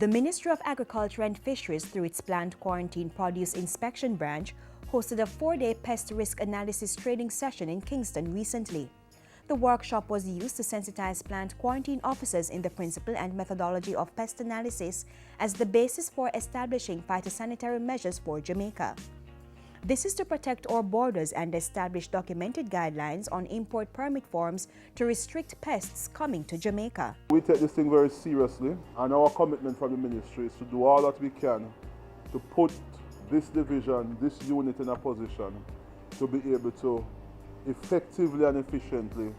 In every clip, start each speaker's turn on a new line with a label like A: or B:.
A: The Ministry of Agriculture and Fisheries, through its Plant Quarantine Produce Inspection Branch, hosted a 4-day pest risk analysis training session in Kingston recently. The workshop was used to sensitize plant quarantine officers in the principle and methodology of pest analysis as the basis for establishing phytosanitary measures for Jamaica. This is to protect our borders and establish documented guidelines on import permit forms to restrict pests coming to Jamaica.
B: We take this thing very seriously, and our commitment from the ministry is to do all that we can to put this division, this unit in a position to be able to effectively and efficiently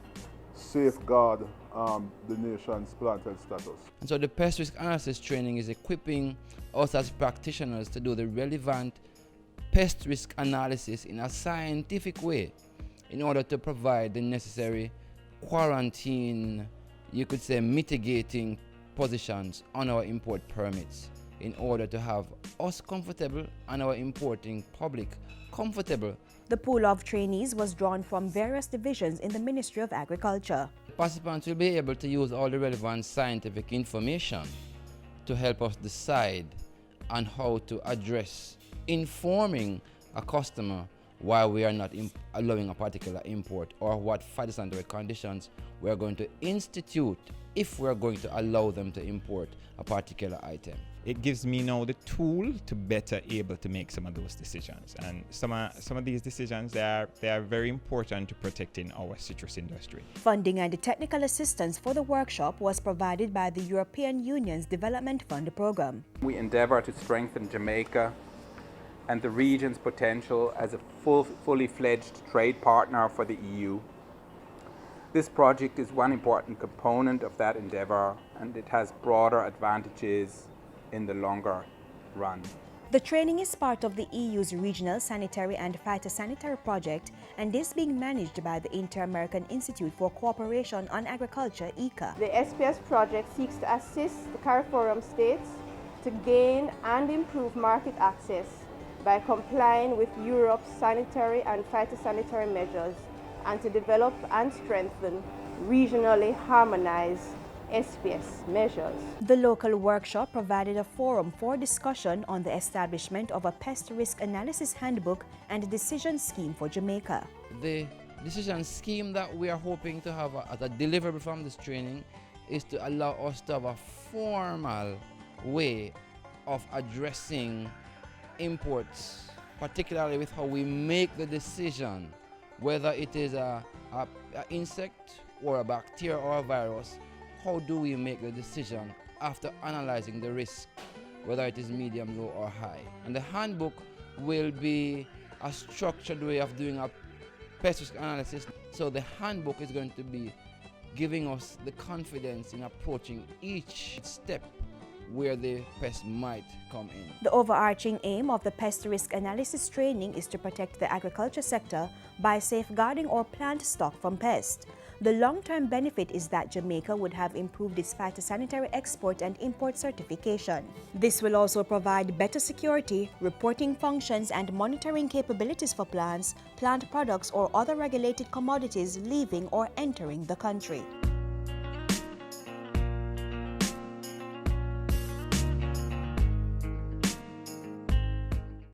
B: safeguard the nation's planted status.
C: And so the pest risk analysis training is equipping us as practitioners to do the relevant pest risk analysis in a scientific way in order to provide the necessary quarantine, you could say mitigating positions on our import permits in order to have us comfortable and our importing public comfortable.
A: The pool of trainees was drawn from various divisions in the Ministry of Agriculture.
C: Participants will be able to use all the relevant scientific information to help us decide on how to address informing a customer why we are not allowing a particular import or what phytosanitary conditions we are going to institute if we are going to allow them to import a particular item.
D: It gives me now the tool to better able to make some of those decisions, and some of these decisions they are very important to protecting our citrus industry.
A: Funding and technical assistance for the workshop was provided by the European Union's Development Fund program.
E: We endeavour to strengthen Jamaica and the region's potential as a fully fledged trade partner for the EU. This project is one important component of that endeavour, and it has broader advantages in the longer run.
A: The training is part of the EU's Regional Sanitary and Phytosanitary Project and is being managed by the Inter-American Institute for Cooperation on Agriculture, ICA.
F: The SPS project seeks to assist the CARIFORUM states to gain and improve market access by complying with Europe's sanitary and phytosanitary measures and to develop and strengthen regionally harmonized SPS measures.
A: The local workshop provided a forum for discussion on the establishment of a pest risk analysis handbook and decision scheme for Jamaica.
C: The decision scheme that we are hoping to have as a deliverable from this training is to allow us to have a formal way of addressing imports, particularly with how we make the decision whether it is an insect or a bacteria or a virus. How do we make the decision after analyzing the risk, whether it is medium, low or high? And the handbook will be a structured way of doing a pest risk analysis. So the handbook is going to be giving us the confidence in approaching each step where the pest might come in.
A: The overarching aim of the pest risk analysis training is to protect the agriculture sector by safeguarding our plant stock from pests. The long-term benefit is that Jamaica would have improved its phytosanitary export and import certification. This will also provide better security, reporting functions and monitoring capabilities for plants, plant products or other regulated commodities leaving or entering the country.